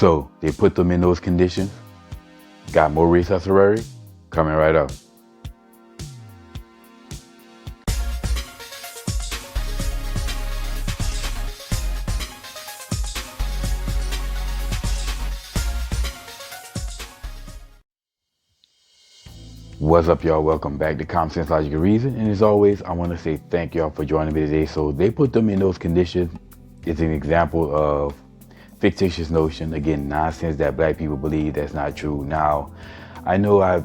So they put them in those conditions, got more resuscitatory, coming right up. What's up, y'all? Welcome back to Common Sense, Logic, and Reason. And as always, I want to say thank y'all for joining me today. So they put them in those conditions. It's an example of fictitious notion. Again, nonsense that black people believe that's not true. Now, I know I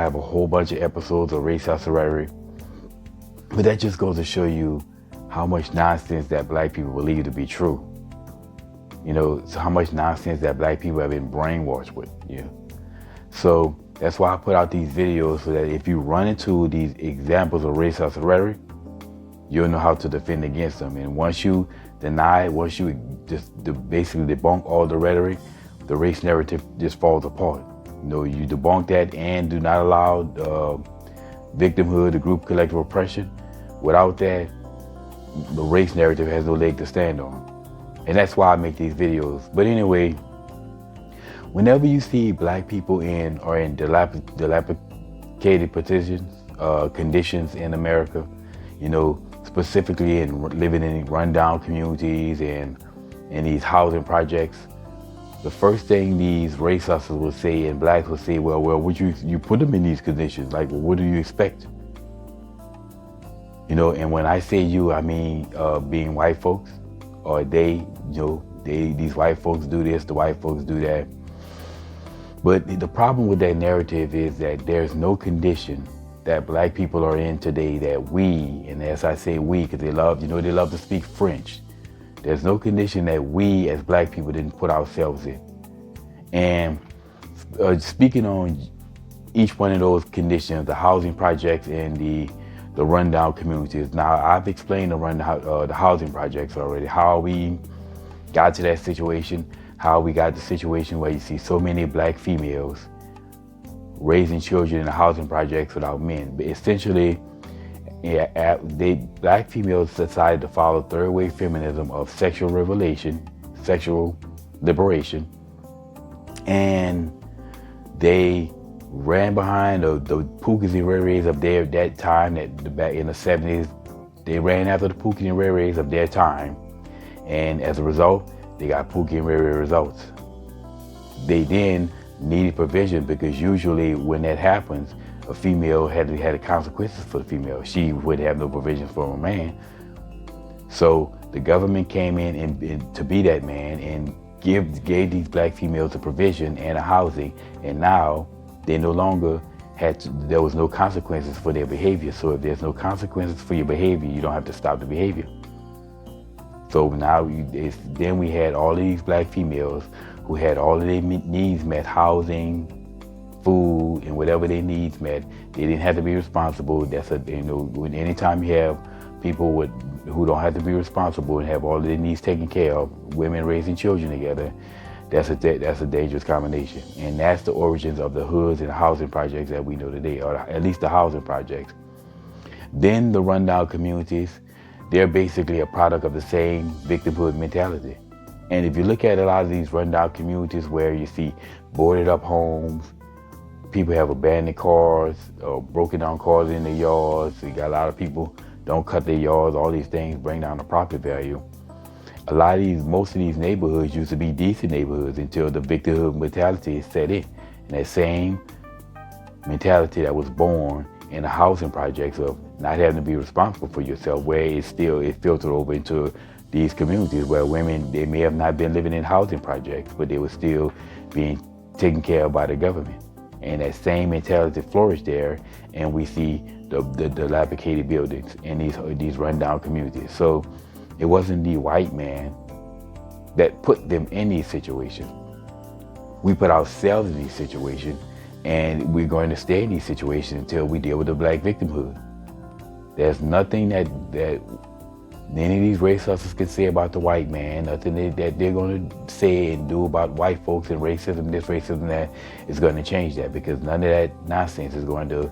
have a whole bunch of episodes of resuscitatory, but that just goes to show you how much nonsense that black people believe to be true. So how much nonsense that black people have been brainwashed with. So that's why I put out these videos, so that if you run into these examples of resuscitatory, you'll know how to defend against them. And once you just basically debunk all the rhetoric, the race narrative just falls apart. You debunk that and do not allow victimhood, the group collective oppression. Without that, the race narrative has no leg to stand on. And that's why I make these videos. But anyway, whenever you see black people in dilapidated conditions in America, specifically in living in rundown communities and in these housing projects, the first thing these race hustlers will say and blacks will say, well, would you put them in these conditions? Like, well, what do you expect? And when I say you, I mean being white folks, or these white folks do this, the white folks do that. But the problem with that narrative is that there's no condition that black people are in today that we, and as I say we, because they love to speak French. There's no condition that we as black people didn't put ourselves in. And speaking on each one of those conditions, the housing projects and the rundown communities. Now, I've explained the housing projects already, how we got to that situation, how we got the situation where you see so many black females raising children in the housing projects without men. But essentially, black females decided to follow third wave feminism of sexual liberation, and they ran behind the Pookies and Ray Rays of that time. That back in the 70s, they ran after the Pookies and Ray Rays of their time, and as a result, they got Pookie and Ray Ray results. They then needed provision, because usually when that happens, a female had consequences for the female. She would have no provisions for a man. So the government came in and to be that man and gave these black females a provision and a housing, and now they no longer there was no consequences for their behavior. So if there's no consequences for your behavior, you don't have to stop the behavior. So now then we had all of these black females who had all of their needs met, housing, food, and whatever their needs met. They didn't have to be responsible. Anytime you have people who don't have to be responsible and have all of their needs taken care of, women raising children together, that's a dangerous combination. And that's the origins of the hoods and the housing projects that we know today, or at least the housing projects. Then the rundown communities, they're basically a product of the same victimhood mentality. And if you look at a lot of these rundown communities where you see boarded up homes, people have abandoned cars or broken down cars in their yards, you got a lot of people don't cut their yards, all these things bring down the property value. Most of these neighborhoods used to be decent neighborhoods until the victimhood mentality set in. And that same mentality that was born in the housing projects of not having to be responsible for yourself, where it filtered over into these communities where women, they may have not been living in housing projects, but they were still being taken care of by the government. And that same mentality flourished there, and we see the dilapidated buildings in these rundown communities. So it wasn't the white man that put them in these situations. We put ourselves in these situations, and we're going to stay in these situations until we deal with the black victimhood. There's nothing that any of these race hustlers can say about the white man, nothing that they're going to say and do about white folks and racism, this racism, that is going to change that, because none of that nonsense is going to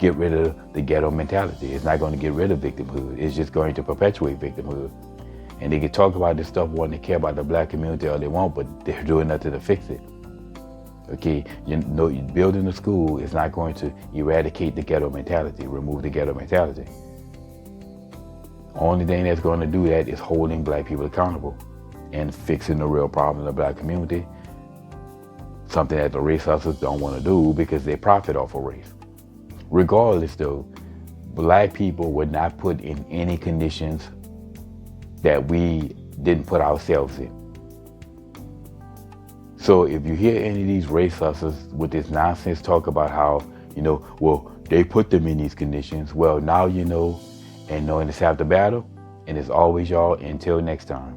get rid of the ghetto mentality. It's not going to get rid of victimhood. It's just going to perpetuate victimhood. And they can talk about this stuff wanting to care about the black community all they want, but they're doing nothing to fix it. Okay, building a school is not going to eradicate the ghetto mentality, remove the ghetto mentality. Only thing that's going to do that is holding black people accountable and fixing the real problem in the black community. Something that the race hustlers don't want to do because they profit off of race. Regardless though, black people were not put in any conditions that we didn't put ourselves in. So if you hear any of these race hustlers with this nonsense talk about how, well, they put them in these conditions, well, now you know, and knowing it's half the battle, and it's always y'all. Until next time.